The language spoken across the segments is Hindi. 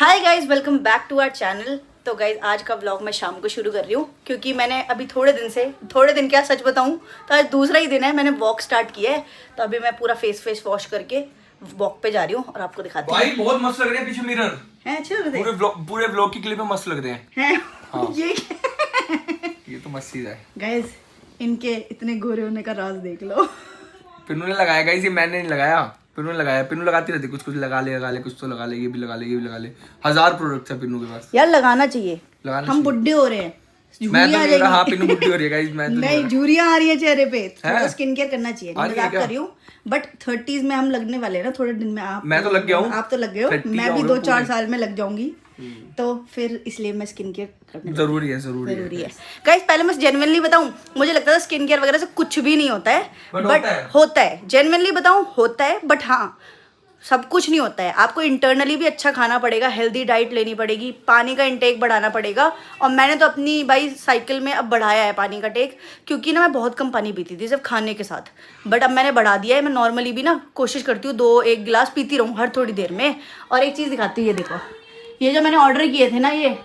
Hi guys, welcome back to our channel. तो गाइज आज का व्लॉग मैं शाम को शुरू कर रही हूँ क्योंकि मैंने अभी थोड़े दिन क्या सच बताऊँ तो आज दूसरा ही दिन है, मैंने वॉक स्टार्ट किया है। तो अभी मैं पूरा फेस वॉश करके वॉक पे जा रही हूँ और आपको दिखाती हूँ। भाई बहुत मस्त लग रहे हैं पीछे मिरर हैं, अच्छे लग रहे हैं। पूरे व्लॉग की क्लिप में मस्त लग रहे हैं। हाँ। ये तो मस्त चीज है गाइज, इनके इतने गोरे होने का राज देख लो। पिन्नू ने लगाया गाइस, ये मैंने नहीं लगाया, पिन्नू ने लगाया। पिन्नू लगाती रहती, कुछ लगा ले कुछ तो लगा ले, ये भी लगा ले, ये भी लगा ले। 1000 प्रोडक्ट्स है पिन्नू के पास। यार लगाना चाहिए, लगाना हम चाहिए। बुड्ढे हो रहे हैं। मैं तो नहीं, हाँ पिन्नू बुड्ढी हो रही है गाइस। मैं तो नहीं, झुर्रियां आ रही है चेहरे पे, थोड़ा है? स्किन केयर करना चाहिए। आ रही है मजाक क्या? कर रही हूँ, बट 30s में हम लगने वाले हैं ना थोड़े दिन में। आप मैं तो लग गया हूँ। आप तो लग गए हो, 30 मैं भी हो गए 2-4 पूरे। साल में लग जाऊंगी। तो फिर इसलिए मैं स्किन केयर करने जरूरी है गाइस। पहले मैं जेन्युइनली बताऊं, मुझे लगता था स्किन केयर वगैरह से कुछ भी नहीं होता है, बट होता है। जेन्युइनली बताऊं, होता है, बट हाँ सब कुछ नहीं होता है। आपको इंटरनली भी अच्छा खाना पड़ेगा, हेल्दी डाइट लेनी पड़ेगी, पानी का इंटेक बढ़ाना पड़ेगा। और मैंने तो अपनी भाई साइकिल में अब बढ़ाया है पानी का टेक, क्योंकि ना मैं बहुत कम पानी पीती थी सिर्फ खाने के साथ, बट अब मैंने बढ़ा दिया है। मैं नॉर्मली भी ना कोशिश करती हूँ 2-1 गिलास पीती रहूँ हर थोड़ी देर में। और एक चीज़ दिखाती हूँ, ये देखो, ये जो मैंने ऑर्डर किए थे ना ये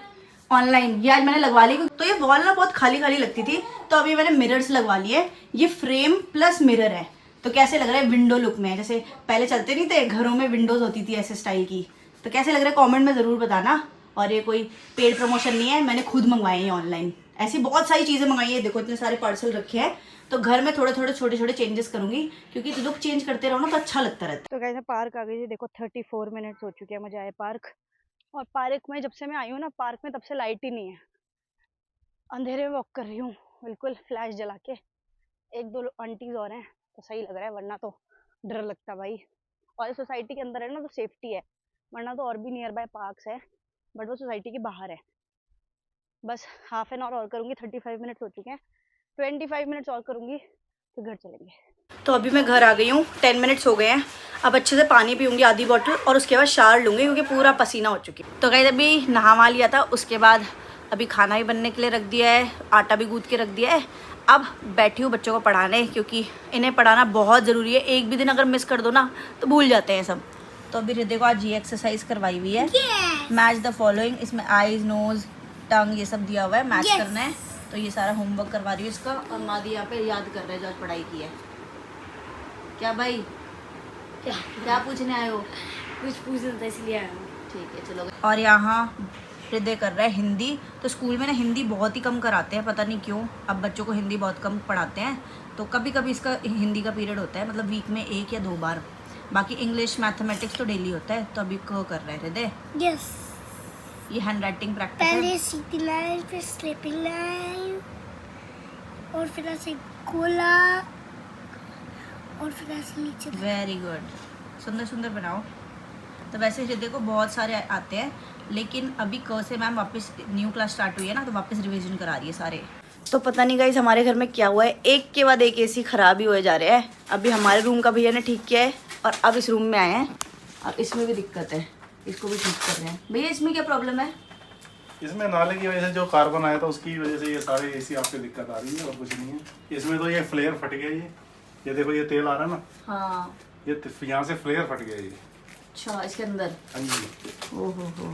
ऑनलाइन, ये आज मैंने लगवा ली। तो ये वॉल ना बहुत खाली खाली लगती थी, तो अभी मैंने मिरर्स लगवा लिए। ये फ्रेम प्लस मिरर है, तो कैसे लग रहा है? विंडो लुक में है, जैसे पहले चलते नहीं थे घरों में विंडोज होती थी ऐसे स्टाइल की। तो कैसे लग रहा है कमेंट में ज़रूर बताना। और ये कोई पेड प्रमोशन नहीं है, मैंने खुद मंगवाए हैं ऑनलाइन। ऐसी बहुत सारी चीज़ें मंगाई है, देखो इतने सारे पार्सल रखे हैं। तो घर में थोड़े छोटे चेंजेस करूंगी, क्योंकि लुक चेंज करते रहो ना तो अच्छा लगता रहता है। तो कैसे पार्क आ गई थी, देखो 34 मिनट्स हो चुके हैं मुझे आए पार्क। और पार्क में जब से मैं आई हूँ ना, पार्क में तब से लाइट ही नहीं है। अंधेरे में वॉक कर रही हूँ बिल्कुल फ्लैश जला के। 1-2 आंटीज और हैं तो सही लग रहा है, वरना तो डर लगता भाई। और सोसाइटी के अंदर है ना तो सेफ्टी है, वरना तो और भी नियर बाय पार्क्स है, बट वो सोसाइटी के बाहर है। बस हाफ एन आवर और करूँगी, 35 मिनट्स हो चुके हैं, 25 मिनट्स और करूँगी फिर घर चलेंगे। तो अभी मैं घर आ गई हूँ, 10 मिनट्स हो गए हैं। अब अच्छे से पानी पीऊँगी आधी बॉटल, और उसके बाद शावर लूँगी क्योंकि पूरा पसीना हो चुकी है। तो गाइस अभी नहा वहा लिया था, उसके बाद अभी खाना भी बनने के लिए रख दिया है, आटा भी गूँथ के रख दिया है। अब बैठी हूँ बच्चों को पढ़ाने, क्योंकि इन्हें पढ़ाना बहुत ज़रूरी है। एक भी दिन अगर मिस कर दो ना तो भूल जाते हैं सब। तो अभी हृदय को आज ये एक्सरसाइज करवाई हुई है, मैच द फॉलोइंग। इसमें आईज, नोज, टंग ये सब दिया हुआ है, मैच करना है। तो ये सारा होमवर्क करवा रही हूँ इसका, और मादी यहाँ पे याद कर रहे हैं जो आज पढ़ाई की है। क्या भाई, क्या पूछने आए हो? कुछ पूछना था इसलिए आया हूँ। ठीक है चलो। और यहाँ हृदय कर रहा है हिंदी। तो स्कूल में ना हिंदी बहुत ही कम कराते हैं, पता नहीं क्यों। अब बच्चों को हिंदी बहुत कम पढ़ाते हैं, तो कभी कभी इसका हिंदी का पीरियड होता है, मतलब वीक में 1 या 2 बार। बाकी इंग्लिश मैथमेटिक्स तो डेली होता है। तो अभी को कर रहा है हृदय। यस, ये हैंड राइटिंग प्रैक्टिस है। पहले सीधी लाइन, फिर स्लिपिंग लाइन, और फिर ऐसे गोला, और फिर ऐसे नीचे। वेरी गुड, सुंदर सुंदर बनाओ। तो वैसे हृदय को बहुत सारे आते हैं, लेकिन अभी क से मैम वापस न्यू क्लास स्टार्ट हुई है ना, तो वापस रिवीजन करा रही है सारे। तो पता नहीं गाइस हमारे घर में क्या हुआ है, एक के बाद एक एसी खराब ही हुए जा रहे हैं। अभी हमारे रूम का भैया ने ठीक किया है, और अब इस रूम में आए हैं, और इसमें भी दिक्कत है, इसको भी ठीक कर रहे हैं। भैया इसमें क्या प्रॉब्लम है? इसमें नाले की वजह से जो कार्बन आया था उसकी वजह से ये सारे एसी आपको दिक्कत आ रही है, और कुछ नहीं है। इसमें तो ये फ्लेयर फट गया, ये देखो ये तेल आ रहा है ना। हाँ, ये यहाँ से फ्लेयर फट गया ये। अच्छा, इसके अंदर। हाँ जी। ओहो।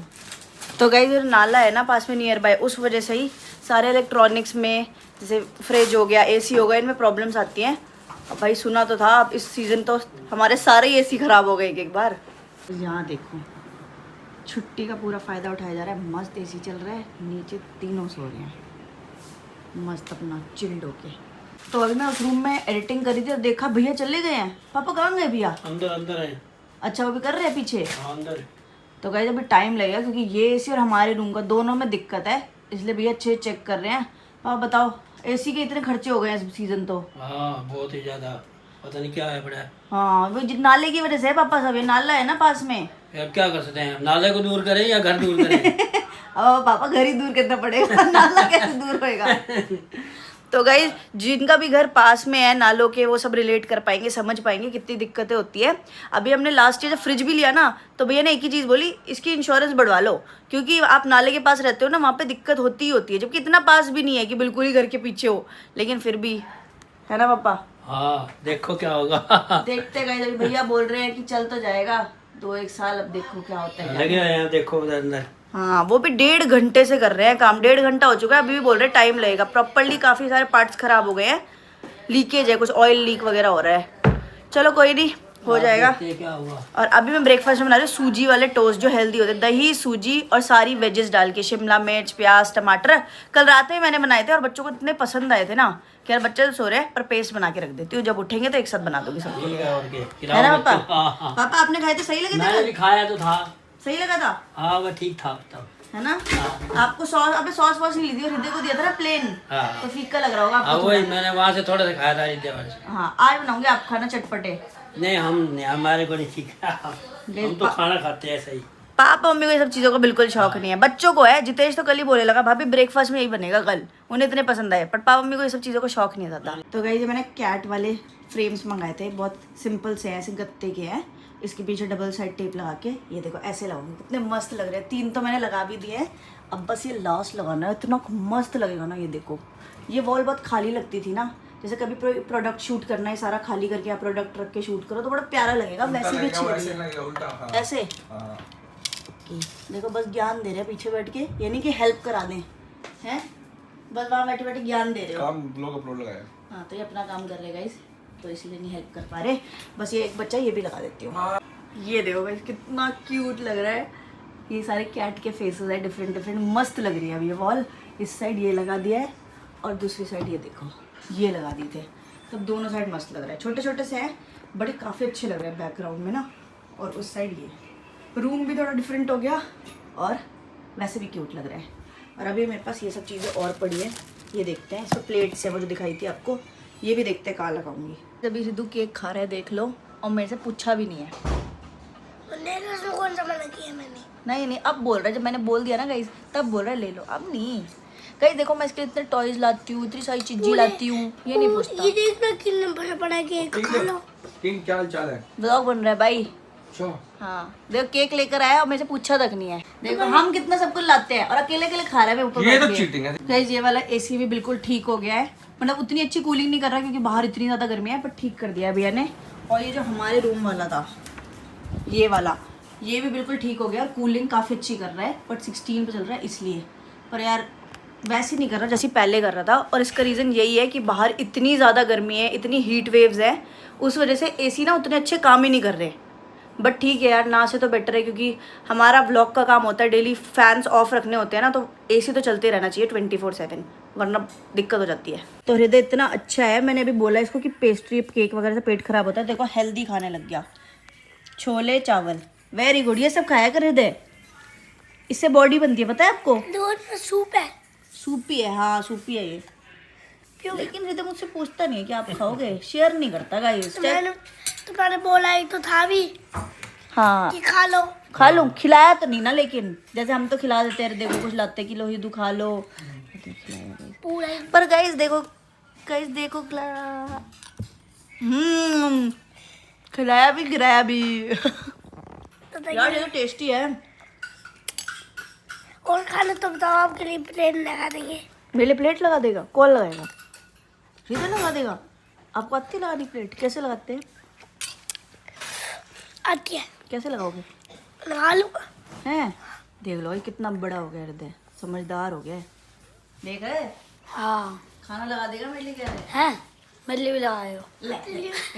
तो गाइस जो नाला है ना पास में नियर बाय, उस वजह से ही सारे इलेक्ट्रॉनिक्स में, जैसे फ्रिज हो गया, एसी हो गया, इनमें प्रॉब्लम्स आती हैं। अब भाई सुना तो था, अब इस सीज़न तो हमारे सारे ही एसी ख़राब हो गए एक बार। यहाँ देखो, छुट्टी का पूरा फ़ायदा उठाया जा रहा है। मस्त एसी चल रहा है, नीचे तीनों सो रहे हैं मस्त अपना चिल्ड होके। तो अभी मैं उस रूम में एडिटिंग करी थी और देखा भैया चले गए हैं। पापा कहाँ गए भैया? अंदर है। अच्छा, वो भी कर रहे हैं पीछे। हाँ, अंदर। तो गाइस अभी टाइम लगेगा, क्योंकि ये एसी और हमारे रूम का दोनों में दिक्कत है, इसलिए भैया अच्छे चेक कर रहे हैं। आप बताओ, एसी के इतने खर्चे हो गए हैं इस सीजन तो। हाँ, बहुत ही ज्यादा, पता नहीं क्या है बड़ा। हाँ, वो नाले की वजह से है पापा, सब ये नाला है ना पास में। अब क्या कर सकते हैं, नाले को दूर करें या घर दूर करें? अब पापा घर ही दूर करना पड़ेगा, नाला कैसे दूर होएगा? तो गाइज जिनका भी घर पास में है नालों के, वो सब रिलेट कर पाएंगे, समझ पाएंगे कितनी दिक्कतें होती है। अभी हमने लास्ट ईयर जब फ्रिज भी लिया ना, तो भैया ने एक ही चीज़ बोली, इसकी इंश्योरेंस बढ़वा लो, क्योंकि आप नाले के पास रहते हो ना, वहाँ पे दिक्कत होती ही होती है। जबकि इतना पास भी नहीं है कि बिल्कुल ही घर के पीछे हो, लेकिन फिर भी है ना पापा। हाँ, देखो क्या होगा। देखते गाइज, अभी भैया बोल रहे हैं कि चल तो जाएगा, 2-1 साल, अब देखो क्या होता है। लगे हुए हैं देखो उधर अंदर। हाँ, वो भी 1.5 घंटे से कर रहे हैं काम, 1.5 घंटा हो चुका है, अभी भी बोल रहे हैं टाइम लगेगा। प्रॉपरली काफी सारे पार्ट्स खराब हो गए हैं, लीकेज है, कुछ ऑयल लीक वगैरह हो रहा है। चलो कोई नहीं, हो जाएगा। क्या हुआ? और अभी मैं ब्रेकफास्ट में बना रही हूँ सूजी वाले टोस्ट जो हेल्दी होते हैं, दही, सूजी और सारी वेजेस डाल के, शिमला मिर्च, प्याज, टमाटर। कल रात में मैंने बनाए थे और बच्चों को इतने पसंद आए थे ना कि यार बच्चे तो सो रहे हैं, पर पेस्ट बना के रख देती हूँ, जब उठेंगे तो एक साथ बना दूंगी सबके लिए। और क्या? है ना पापा? हाँ हाँ, पापा आपने खाए थे, सही लगे मैंने थे? भी खाया तो था। सही लगा था? हाँ वो ठीक था तब। है ना? आपको सॉस, आपने सॉस वॉस नहीं ली थी, हृदय को दिया था ना प्लेन, हाँ। तो फीका लग रहा होगा हाँ आपको वही थोड़ा। मैंने वहाँ से थोड़ा सा खाया था रिद्या से। हाँ, आज बनाऊंगे, आप खाना चटपटे। नहीं हम नहीं, हमारे को नहीं सीखा, हम तो खाना खाते हैं सही। पापा मम्मी को ये सब चीज़ों का बिल्कुल शौक नहीं है, बच्चों को है। जितेश तो कल ही बोले लगा भाभी ब्रेकफास्ट में यही बनेगा कल, उन्हें इतने पसंद आए, पर पापा मम्मी को ये सब चीज़ों का शौक नहीं था। तो गाइस ये मैंने कैट वाले फ्रेम्स मंगाए थे, बहुत सिंपल से हैं, ऐसे गत्ते के हैं, इसके पीछे डबल साइड टेप लगा के, ये देखो ऐसे लगाऊंगी, कितने मस्त लग रहे हैं। 3 तो मैंने लगा भी दिए हैं, अब बस ये लास्ट लगाना है, इतना मस्त लगेगा ना। ये देखो, ये वॉल बहुत खाली लगती थी ना, जैसे कभी प्रोडक्ट शूट करना है, सारा खाली करके आप प्रोडक्ट रख के शूट करो तो बड़ा प्यारा लगेगा, वैसे भी अच्छी लगेगी ऐसे। देखो बस ज्ञान दे रहे हैं पीछे बैठ के, ये नहीं कि हेल्प करा दें, हैं, बस वहाँ बैठे बैठे ज्ञान दे रहे हो। काम ब्लॉग अपलोड लगाया। हाँ, तो ये अपना काम कर लेगा इस, तो इसलिए नहीं हेल्प कर पा रहे। बस ये एक बच्चा, ये भी लगा देती हूँ। ये देखो गाइस कितना क्यूट लग रहा है, ये सारे कैट के फेसेस है, डिफरेंट डिफरेंट, मस्त लग रही है। अब ये वॉल इस साइड ये लगा दिया है और दूसरी साइड ये देखो ये लगा दिए थे, तब दोनों साइड मस्त लग रहा है। छोटे छोटे से हैं, बड़े काफ़ी अच्छे लग रहे हैं बैकग्राउंड में ना। और उस साइड ये रूम भी थोड़ा डिफरेंट हो गया और वैसे भी क्यूट लग रहा है। और अभी मेरे पास ये सब चीज़ें और पड़ी है, ये देखते हैं। इसमें प्लेट्स है वो जो दिखाई थी आपको, ये भी देखते हैं कहाँ लगाऊंगी। अभी सिद्धू केक खा रहा है, देख लो, और मेरे से पूछा भी नहीं है। उसमें कौन सा मना किया मैंने? नहीं, अब बोल रहा है, जब मैंने बोल दिया ना गाइस तब बोल रहा है ले लो, अब नहीं। गाइस देखो मैं इसके लिए इतने टॉयज लाती हूँ, इतनी सारी चीजें लाती हूँ, ये नहीं पूछता। ये देखना कितने बड़ा बड़ा केक, खा लो। किंग क्या हाल चाल है? ब्लॉग बन रहा है भाई। अच्छा। हाँ देखो केक लेकर आया और मेरे से पूछा तक नहीं है। देखो हम कितना सब कुछ लाते हैं और अकेले अकेले खा रहे हैं ऊपर। ये तो चीटिंग है। गाइस ये वाला एसी भी बिल्कुल ठीक हो गया है, मतलब उतनी अच्छी कूलिंग नहीं कर रहा क्योंकि बाहर इतनी ज्यादा गर्मी है, पर ठीक कर दिया भैया ने। और ये जो हमारे रूम वाला था, ये वाला, ये भी बिल्कुल ठीक हो गया, कूलिंग काफ़ी अच्छी कर रहा है, बट 16 पे चल रहा है इसलिए। पर यार वैसे नहीं कर रहा जैसे पहले कर रहा था, और इसका रीज़न यही है कि बाहर इतनी ज़्यादा गर्मी है, इतनी हीट वेव्स है, उस वजह से एसी ना उतने अच्छे काम ही नहीं कर रहे। बट ठीक है यार, ना से तो बेटर है, क्योंकि हमारा ब्लॉग का काम होता है डेली फैंस ऑफ रखने होते हैं ना, तो एसी तो चलते रहना चाहिए 24/7, वरना दिक्कत हो जाती है। तो हृदय इतना अच्छा है, मैंने अभी बोला इसको कि पेस्ट्री केक वगैरह से पेट खराब होता है, देखो हेल्दी खाने लग गया। छोले चावल, वेरी गुड, ये सब खाया कर हृदय, इससे बॉडी बनती है, पता है आपको। दूध में सूप है। सूपी है, हाँ सूपी है ये। क्यों? लेकिन हृदय मुझसे पूछता नहीं है कि आप खाओगे, शेयर नहीं करता गाइस। तुम्हारे बोला ही तो था भी हाँ कि खा लो। खा लूँ, खिलाया तो नहीं ना, लेकिन जैसे हम तो खिला देते हैं, हृदय को कुछ लाते कि लो हिदू खा लो, पूरा ही पर गाइस देखो खिलाया भी गिराया भी। तो यार ये तो टेस्टी है। और खा लो तो बताओ, आपके लिए प्लेन लगा देंगे। मेरे लिए प्लेट लगा देगा? कौन लगाएगा? हृदय लगा देगा। आपको आती है लगानी प्लेट? कैसे लगाते हैं? आती है। कैसे लगाओगे? लगा लो। हैं, देख लो ये कितना बड़ा हो गया हृदय, समझदार हो गया है। देख रहे हाँ खाना लगा देगा मेरे लिए, कह रहे है, मेरे लिए भी लगाए हो। ले,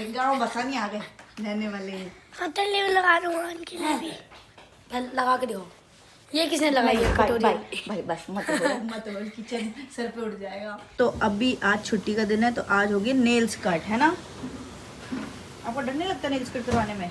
एक गाँव बसा नहीं आ गए रहने वाले। हाँ तेरे लिए भी लगा दूंगा, उनके लिए भी लगा के दो। ये किसने लगाई है? भाई बस मत बोल किचन सर पे उठ जाएगा। तो अभी आज छुट्टी का दिन है, तो आज होगी नेल्स कट, है ना? आपको डर नहीं लगता नेल्स कट करवाने में?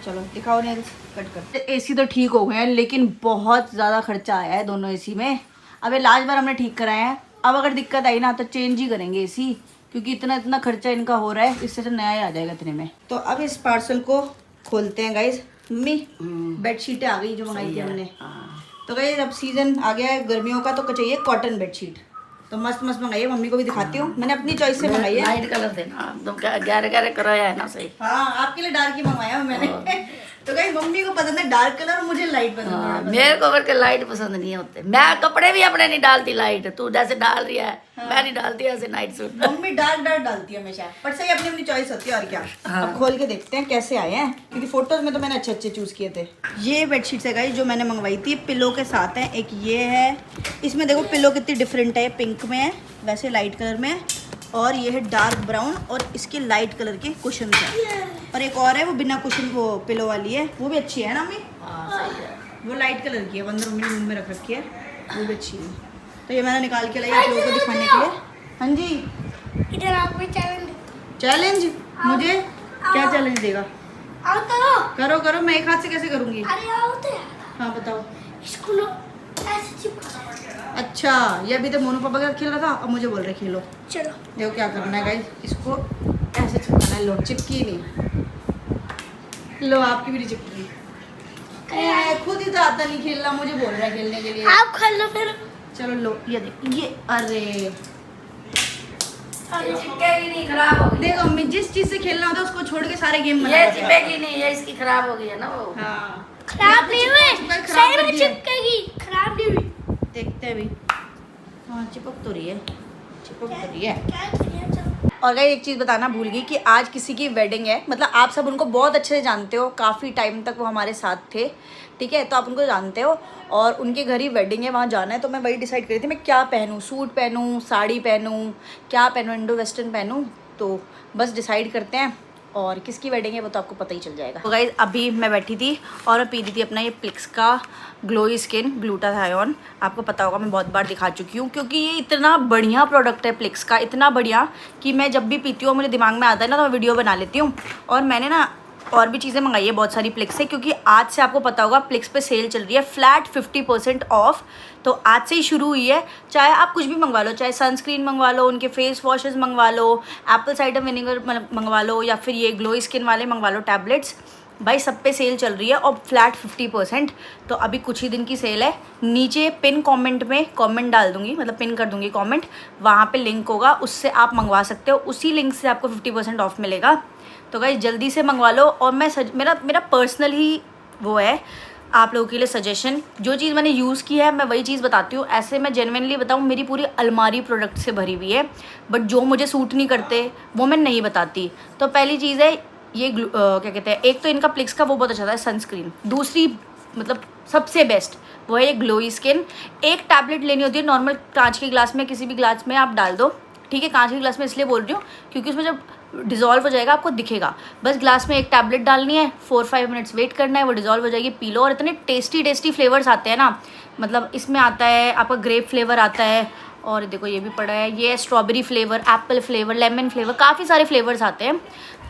चलो दिखाओ नेल्स कट कर। एसी तो ठीक हो गए हैं, लेकिन बहुत ज़्यादा खर्चा आया है दोनों एसी में। अब ये लास्ट बार हमने ठीक कराए हैं, अब अगर दिक्कत आई ना तो चेंज ही करेंगे एसी, क्योंकि इतना खर्चा इनका हो रहा है, इससे तो नया ही आ जाएगा इतने में। तो अब इस पार्सल को खोलते हैं गाइज। मम्मी बेडशीटें आ गई जो मंगाई थी हमने। तो गाइज अब सीजन आ गया है गर्मियों का, तो चाहिए कॉटन बेडशीट, तो मस्त मस्त मंगाई है। मम्मी को भी दिखाती हूँ, मैंने अपनी चॉइस से मंगाई है। लाइट कलर देना, तुम 11 कराया है ना सही। हाँ आपके लिए डार्क ही मंगवाया मैंने। तो गाइस मम्मी को पसंद है डार्क कलर और मुझे लाइट पसंद हाँ, है। मेरे को के लाइट पसंद नहीं होते। मैं कपड़े भी अपने नहीं डालती लाइट, तू जैसे डाल रही है मैं नहीं डालती ऐसे night suit. Mummy dark dark डालती है हमेशा, पर सही अपनी अपनी चॉइस होती है और क्या। अब खोल के देखते हैं कैसे आए हैं, क्योंकि फोटोज में तो मैंने अच्छे अच्छे चूज किए थे। ये बेडशीट्स है गाइस जो मैंने मंगवाई थी, पिलो के साथ है। एक ये है, इसमें देखो पिलो कितनी डिफरेंट है, पिंक में है, वैसे लाइट कलर में है, और ये है डार्क ब्राउन और इसके लाइट कलर के कुशन है। और एक और है वो बिना कुशन, वो पिलो वाली है, वो भी अच्छी है ना मम्मी? वो लाइट कलर की है, वो अंदर मम्मी ने रूम में रख रखी है, वो भी अच्छी है। तो ये मैंने निकाल के लाई आप लोगों को दिखाने के लिए। हाँ जी, इधर आपको चैलेंज चैलेंज मुझे क्या चैलेंज देगा? आओ करो। करो करो, मैं एक हाथ से कैसे करूँगी? अरे आओ तो यार, हाँ बताओ। इसको लो ऐसे चिपका। अच्छा, ये अभी तो मोनू पापा का खेल रहा था, अब मुझे बोल रहे खेलो। चलो देखो क्या करना है गाइस, इसको ऐसे चिपकाना है। लो, चिपकी नहीं, लो आपकी भी नहीं चिपक रही। खुद ही तो आता नहीं खेलना, मुझे बोल रहा है खेलने के लिए। आप खेल लो फिर। चलो लो, ये देख ये, अरे चिपकेगी नहीं, खराब हो गई। देखो मम्मी, जिस चीज से खेलना होता है उसको छोड़ के सारे गेम ये चिपकेगी नहीं, ये इसकी खराब हो गई है ना वो। हाँ, खराब नहीं हुए, खराब सही कर में दिया। चिपकेगी, खराब नहीं हुई। देखते हैं अभी। हाँ चिपक तो रही है, चिपक तो रही है। क्या किया? चलो और गाइस एक चीज़ बताना भूल गई कि आज किसी की वेडिंग है, मतलब आप सब उनको बहुत अच्छे से जानते हो, काफ़ी टाइम तक वो हमारे साथ थे, ठीक है, तो आप उनको जानते हो, और उनके घर ही वेडिंग है, वहाँ जाना है। तो मैं वही डिसाइड करी थी मैं क्या पहनूँ, सूट पहनूँ, साड़ी पहनूँ, क्या पहनूँ, इंडो वेस्टर्न पहनूँ, तो बस डिसाइड करते हैं। और किसकी वेडिंग है वो तो आपको पता ही चल जाएगा। तो गाइस अभी मैं बैठी थी और मैं पी रही थी अपना ये प्लिक्स का ग्लोई स्किन ग्लूटाथायोन। आपको पता होगा मैं बहुत बार दिखा चुकी हूँ, क्योंकि ये इतना बढ़िया प्रोडक्ट है प्लिक्स का, इतना बढ़िया कि मैं जब भी पीती हूँ मुझे दिमाग में आता है ना तो मैं वीडियो बना लेती हूँ। और मैंने ना और भी चीज़ें मंगाई है बहुत सारी प्लिक्स से, क्योंकि आज से आपको पता होगा प्लिक्स पे सेल चल रही है, फ्लैट 50% ऑफ। तो आज से ही शुरू हुई है, चाहे आप कुछ भी मंगवा लो, चाहे सनस्क्रीन मंगवा लो, उनके फेस वॉशेस मंगवा लो, एप्पल साइडर विनेगर मंगवा लो, या फिर ये ग्लो स्किन वाले मंगवा लो टैबलेट्स, भाई सब पे सेल चल रही है और फ्लैट 50%। तो अभी कुछ ही दिन की सेल है। नीचे पिन कमेंट में कमेंट डाल दूंगी, मतलब पिन कर दूंगी कमेंट, वहाँ पे लिंक होगा, उससे आप मंगवा सकते हो, उसी लिंक से आपको 50% ऑफ मिलेगा। तो गाइस जल्दी से मंगवा लो। और मैं मेरा पर्सनल ही वो है आप लोगों के लिए सजेशन, जो चीज़ मैंने यूज़ की है मैं वही चीज़ बताती हूँ। ऐसे मैं जेन्युइनली बताऊँ, मेरी पूरी अलमारी प्रोडक्ट से भरी हुई है, बट जो मुझे सूट नहीं करते वो मैं नहीं बताती। तो पहली चीज़ है ये क्या कहते हैं, एक तो इनका प्लिक्स का वो बहुत अच्छा था सनस्क्रीन, दूसरी मतलब सबसे बेस्ट वो है ये ग्लोई स्किन। एक टैबलेट लेनी होती है नॉर्मल कांच के ग्लास में, किसी भी ग्लास में आप डाल दो, ठीक है, कांच के ग्लास में इसलिए बोल रही हूँ क्योंकि उसमें जब डिज़ोल्व हो जाएगा आपको दिखेगा। बस ग्लास में एक टैबलेट डालनी है, 4-5 मिनट्स वेट करना है, वो डिज़ोल्व हो जाएगी, पी लो। और इतने टेस्टी फ्लेवर्स आते हैं ना, मतलब इसमें आता है आपका ग्रेप फ्लेवर आता है, और देखो ये भी पड़ा है, ये strawberry flavour, Apple flavour, lemon flavour, काफ़ी सारे फ्लेवर्स आते हैं।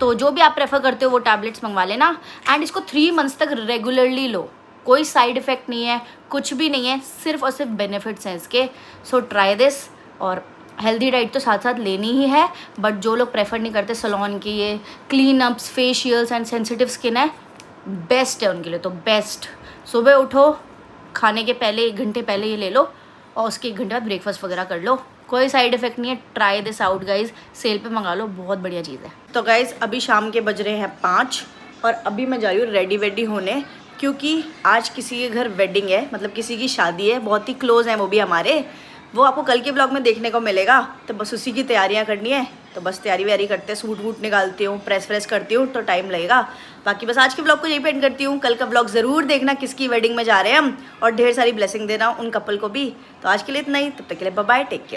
तो जो भी आप प्रेफर करते हो वो टैबलेट्स मंगवा लेना। एंड इसको 3 मंथ्स तक रेगुलरली लो, कोई साइड इफ़ेक्ट नहीं है, कुछ भी नहीं है, सिर्फ और सिर्फ बेनिफिट्स हैं इसके। So try this. और हेल्दी डाइट तो साथ साथ लेनी ही है, बट जो लोग प्रेफर नहीं करते सलोन की ये clean ups, facials and sensitive skin है, बेस्ट है उनके लिए तो बेस्ट। सुबह उठो, खाने के पहले 1 घंटे पहले ये ले लो, और उसके 1 घंटे बाद ब्रेकफास्ट वगैरह कर लो, कोई साइड इफेक्ट नहीं है। Try this out guys, sale पे मंगा लो, बहुत बढ़िया चीज़ है। तो गाइज अभी शाम के बज रहे हैं 5 और अभी मैं जा रही हूँ रेडी वेडी होने, क्योंकि आज किसी के घर वेडिंग है, मतलब किसी की शादी है, बहुत ही क्लोज है वो भी हमारे, वो आपको कल के ब्लॉग में देखने को मिलेगा। तो बस उसी की तैयारियां करनी है, तो बस तैयारी व्यारी करते हैं, सूट वूट निकालती हूँ, प्रेस करती हूँ, तो टाइम लगेगा। बाकी बस आज के ब्लॉग को यही पे एंड करती हूँ। कल का ब्लॉग ज़रूर देखना किसकी वेडिंग में जा रहे हैं हम, और ढेर सारी ब्लेसिंग देना उन कपल को भी। तो आज के लिए इतना ही, तब तक के लिए बाय बाय, टेक केयर।